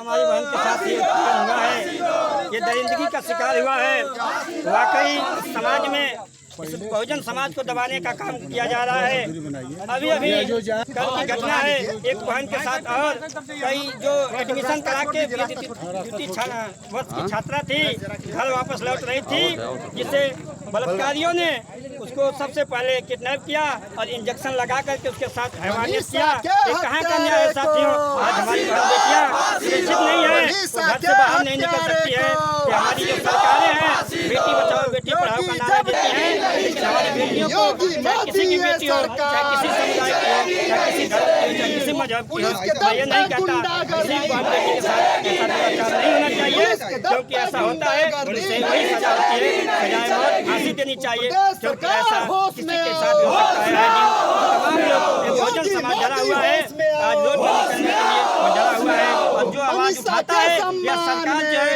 हमारी बहन के साथ ये उत्पन्न हुआ है, ये दरिंदगी का शिकार हुआ है। वाकई समाज में इस बहुजन समाज को दबाने का काम किया जा रहा है। अभी अभी कल की घटना है, एक बहन के साथ और कई जो एडमिशन करा के द्वितीय वर्ष की छात्रा थी, घर वापस लौट रही थी, जिसे बलात्कारियों ने उसको सबसे पहले किडनैप किया और इंजेक्शन लगा करके उसके साथ हैवानियत किया। ये कहाँ का न्याय है साथियों? आज हमारी बहन बेटियां सुरक्षित नहीं है, घर से बाहर नहीं निकल सकती है। हमारी जो सरकारें हैं बेटी बचाओ बेटी पढ़ाओ का नारा देती हैं, हमारी बेटियों को चाहे किसी की बेटी हो, चाहे किसी समुदाय की हो, चाहे किसी धर्म की हो, चाहे किसी मजहब की हो, मैं ये नहीं कहता किसी बहन बेटी के साथ ऐसा दुराचार नहीं होना चाहिए, क्योंकि ऐसा होता है उनसे वही सजा होती है, सजाए मौत फांसी देनी चाहिए, क्योंकि ऐसा किसी के साथ हो सकता है। तमाम लोग बहुजन समाज डरा हुआ है, आज रोड पर निकलने के लिए डरा हुआ है, और जो आवाज उठाता है या सरकार जो है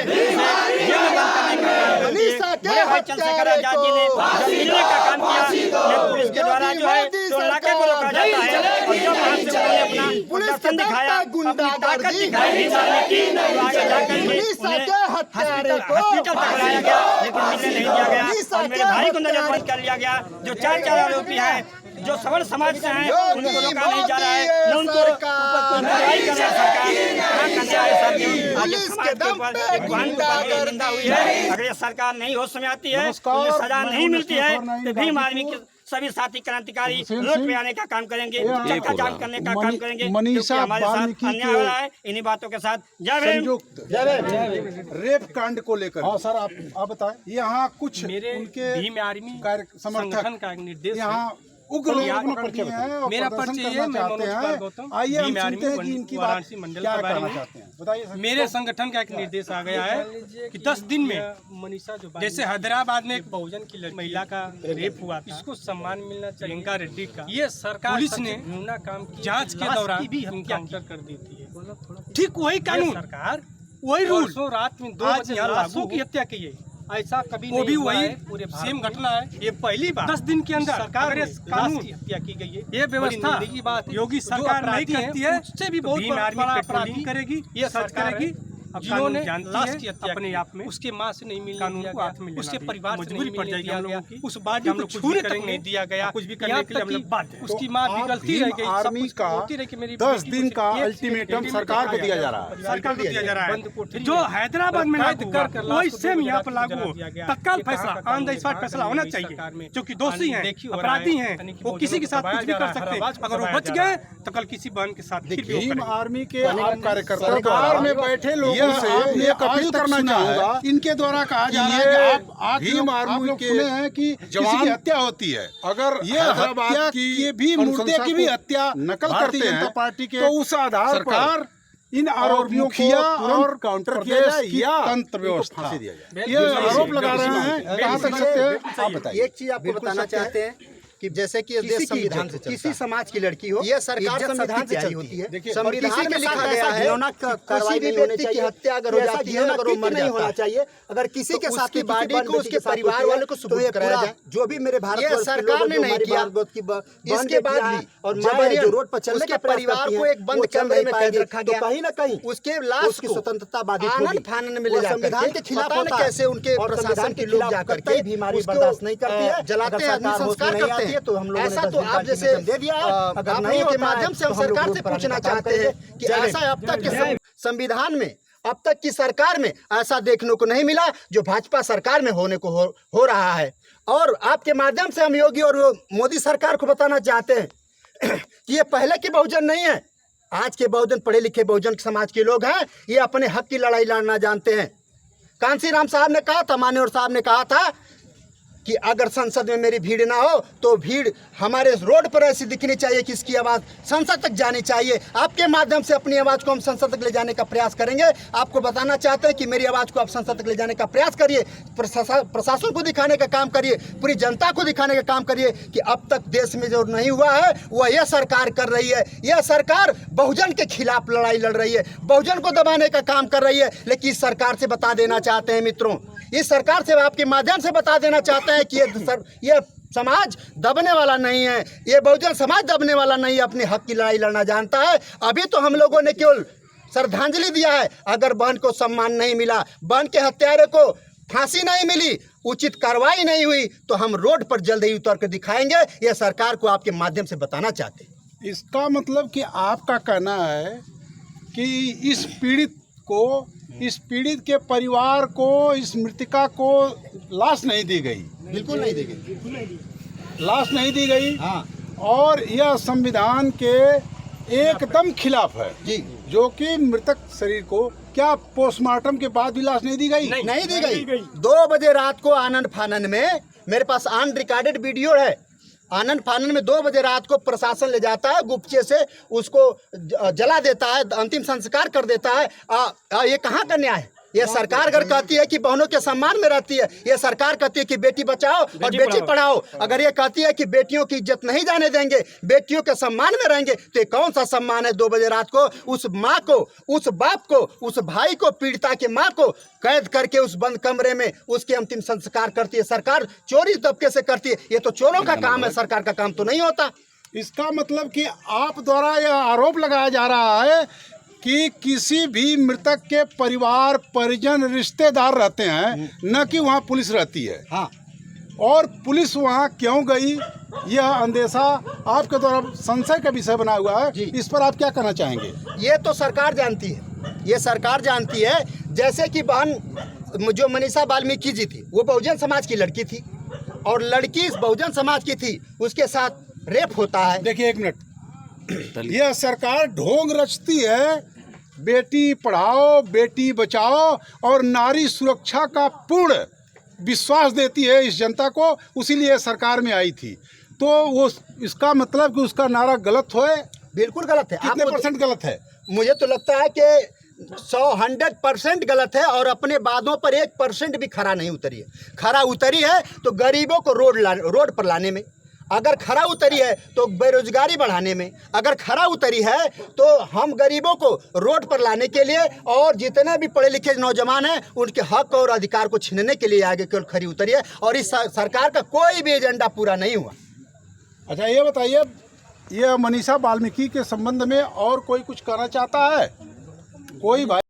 जेल में बंद करने का काम करती है। बड़े भाई चंद्रशेखर आजाद जी ने जब मिलने का काम किया, पुलिस के द्वारा जो है तो नाके को रोका जाता है, और जब वहाँ से उन्होंने अपना प्रदर्शन दिखाया, अपनी ताकत दिखाई भी मारने की, तो आगे जाकर के उन्हें हॉस्पिटल तक लाया गया, लेकिन मिलने नहीं दिया गया, और मेरे भाई को नजरबंद कर लिया गया। जो चार आरोपी हैं जो सवर्ण समाज से हैं उनको रोका नहीं जा रहा है, न उनको ऊपर कोई कार्रवाई कर रहा है सरकार। कहाँ का न्याय है साथियों? आज समाज के ऊपर एक बहन के ऊपर निंदा हुई है। अगर ये सरकार नहीं होश में आती है, उन्हें सजा नहीं मिलती है, तो भीम आर्मी के सभी साथी क्रांतिकारी रोड पे आने का काम करेंगे, चरखा जाम करने का काम करेंगे, क्योंकि हमारे साथ अन्याय हो रहा है। इन्हीं बातों के साथ जय भीम। रेप कांड को लेकर हाँ सर आप बताएं। यहाँ कुछ मेरे उनके भीम आर्मी संगठन का एक निर्देश यहाँ उग्र मेरा परिचय है, मैं मनोज कुमार गौतम, भीम आर्मी वाराणसी मंडल के बारे में बताइए। मेरे संगठन का एक निर्देश आ गया है कि 10 दिन में मनीषा जो जैसे हैदराबाद में एक बहुजन की महिला का रेप हुआ, इसको सम्मान मिलना चाहिए। प्रियंका रेड्डी का ये सरकार पुलिस ने काम जांच के दौरान भी एनकाउंटर कर देती है। ठीक वही कानून सरकार वही रूल रात में 2 बजे लागू की हत्या की है, ऐसा कभी वो भी वही पूरे सेम घटना है। ये पहली बार 10 दिन के अंदर सरकार ने कानून की हत्या की गई है। ये व्यवस्था की बात योगी सरकार नहीं करती है, उससे भी बहुत बड़ा अपराधी करेगी, ये सच करेगी। जिन्होंने लाश की हत्या अपने आप में उसके मां से नहीं मिलने कानून को हाथ में, उसके परिवार मजबूरी पड़ जाएगी हम लोगों की, उस बॉडी को छूने तक नहीं दिया गया, कुछ भी करने के लिए हम लोग बात है। उसकी मां भी गलती रह गई, आर्मी का 10 दिन का अल्टीमेटम सरकार को दिया जा रहा है, सरकार को दिया जा रहा है। जो हैदराबाद में लागू कर वही सेम यहाँ पर लागू हो, तत्काल फैसला ऑन द स्पॉट फैसला होना चाहिए, जो कि दोषी हैं, अपराधी हैं, वो किसी के साथ कुछ भी कर सकते हैं। अगर वो बच गए तो कल किसी बहन के साथ भीम आर्मी के कार्यकर्ता सरकार में बैठे लोग से एक अपील करना चाहूंगा, इनके द्वारा कहा जा रहा है कि आप भीम आर्मी के हैं कि जवान की हत्या होती है, अगर ये हत्या की भी मुर्दे की भी हत्या नकल करते हैं पार्टी के, तो उस आधार पर इन आरोपियों को और काउंटर किया जाए या तंत्र व्यवस्था दिया जाए। ये आरोप लगा रहे हैं, कहाँ तक सत्य है आप बताइए। एक चीज आपको बताना चाहते हैं कि जैसे कि देश संविधान से किसी समाज की लड़की हो, ये सरकार संविधान से चलती होती है। संविधान में लिखा गया है किसी भी व्यक्ति की हत्या अगर हो जाती है, अगर वो मर नहीं होना चाहिए, अगर किसी के साथ की बॉडी को उसके परिवार वालों को सुपुर्द कराया जाए, जो भी मेरे भारत सरकार ने नहीं किया। इसके बाद भी और जो रोड पर चलने के परिवार को एक बंद कमरे में कैद रखा गया, कहीं ना कहीं उसके लाश की स्वतंत्रता बाधित होगी, फानन में ले जाकर संविधान के खिलाफ होता है। कैसे उनके प्रशासन के लोग जाकर के बीमारी बर्दाश्त नहीं करती है, जलाते हैं, संस्कार करते हैं। तो हम लोग ऐसा तो आप जैसे दे दिया, अगर नहीं के माध्यम से हम सरकार से पूछना चाहते हैं कि ऐसा अब तक के संविधान में अब तक की सरकार में ऐसा देखने को नहीं मिला जो भाजपा सरकार में होने को हो रहा है। और आपके माध्यम से हम योगी और मोदी सरकार को बताना चाहते हैं कि ये पहले के बहुजन नहीं है, आज के बहुजन पढ़े लिखे बहुजन समाज के लोग हैं, ये अपने हक की लड़ाई लड़ना जानते हैं। कांसी राम साहब ने कहा था, मान्यवर साहब ने कहा था कि अगर संसद में मेरी भीड़ ना हो तो भीड़ हमारे रोड पर ऐसी दिखनी चाहिए कि इसकी आवाज़ संसद तक जानी चाहिए। आपके माध्यम से अपनी आवाज़ को हम संसद तक ले जाने का प्रयास करेंगे। आपको बताना चाहते हैं कि मेरी आवाज़ को आप संसद तक ले जाने का प्रयास करिए, प्रशासन को दिखाने का काम करिए, पूरी जनता को दिखाने का काम करिए कि अब तक देश में जो नहीं हुआ है वह यह सरकार कर रही है। यह सरकार बहुजन के खिलाफ लड़ाई लड़ रही है, बहुजन को दबाने का काम कर रही है। लेकिन इस सरकार से बता देना चाहते हैं मित्रों, इस सरकार से आपके माध्यम से बता देना चाहते हैं कि ये समाज दबने वाला नहीं है, ये बहुजन समाज दबने वाला नहीं है, अपने हक की लड़ाई लड़ना जानता है। अभी तो हम लोगों ने केवल श्रद्धांजलि दिया है। अगर बहन को सम्मान नहीं मिला, बहन के हत्यारे को फांसी नहीं मिली, उचित कार्रवाई नहीं हुई, तो हम रोड पर जल्द ही उतर कर दिखाएंगे। यह सरकार को आपके माध्यम से बताना चाहते हैं। इसका मतलब कि आपका कहना है कि इस पीड़ित के परिवार को, इस मृतिका को लाश नहीं दी गई। बिल्कुल नहीं दी गई, लाश नहीं दी गई। हाँ और यह संविधान के एकदम खिलाफ है जी, जो कि मृतक शरीर को क्या पोस्टमार्टम के बाद भी लाश नहीं दी गई? नहीं दी गई। 2 बजे रात को आनंद फानन में, मेरे पास ऑन रिकॉर्डेड वीडियो है, आनंद फानन में 2 बजे रात को प्रशासन ले जाता है, गुपचे से उसको जला देता है, अंतिम संस्कार कर देता है। ये कहाँ का न्याय है? ये सरकार अगर कहती है कि बहनों के सम्मान में रहती है, ये सरकार कहती है कि बेटी बचाओ और बेटी पढ़ाओ, अगर ये कहती है कि बेटियों की इज्जत नहीं जाने देंगे, बेटियों के सम्मान में रहेंगे, तो ये कौन सा सम्मान है? 2 बजे रात को उस माँ को, उस बाप को, उस भाई को, पीड़िता के माँ को कैद करके उस बंद कमरे में उसके अंतिम संस्कार करती है। सरकार चोरी तबके से करती है। ये तो चोरों का काम है, सरकार का काम तो नहीं होता। इसका मतलब कि आप द्वारा यह आरोप लगाया जा रहा है कि किसी भी मृतक के परिवार, परिजन, रिश्तेदार रहते हैं, न कि वहाँ पुलिस रहती है। हाँ, और पुलिस वहाँ क्यों गई, यह अंदेशा आपके द्वारा संशय का विषय बना हुआ है। इस पर आप क्या कहना चाहेंगे? ये तो सरकार जानती है, ये सरकार जानती है। जैसे कि बहन जो मनीषा वाल्मीकि जी थी, वो बहुजन समाज की लड़की थी, और लड़की इस बहुजन समाज की थी, उसके साथ रेप होता है। देखिए, एक मिनट, यह सरकार ढोंग रचती है, बेटी पढ़ाओ, बेटी बचाओ और नारी सुरक्षा का पूर्ण विश्वास देती है इस जनता को, उसीलिए सरकार में आई थी। तो वो इसका मतलब कि उसका नारा गलत है? बिल्कुल गलत है। कितने % गलत है? मुझे तो लगता है कि 100% गलत है, और अपने बातों पर 1% भी खरा नहीं उतरी है। खरा उतरी है तो गरीबों को रोड पर लाने में, अगर खरा उतरी है तो बेरोजगारी बढ़ाने में, अगर खरा उतरी है तो हम गरीबों को रोड पर लाने के लिए, और जितने भी पढ़े लिखे नौजवान हैं उनके हक और अधिकार को छीनने के लिए आगे केवल खरी उतरी है। और इस सरकार का कोई भी एजेंडा पूरा नहीं हुआ। अच्छा, ये बताइए, ये मनीषा वाल्मीकि के संबंध में और कोई कुछ कहना चाहता है? कोई भाई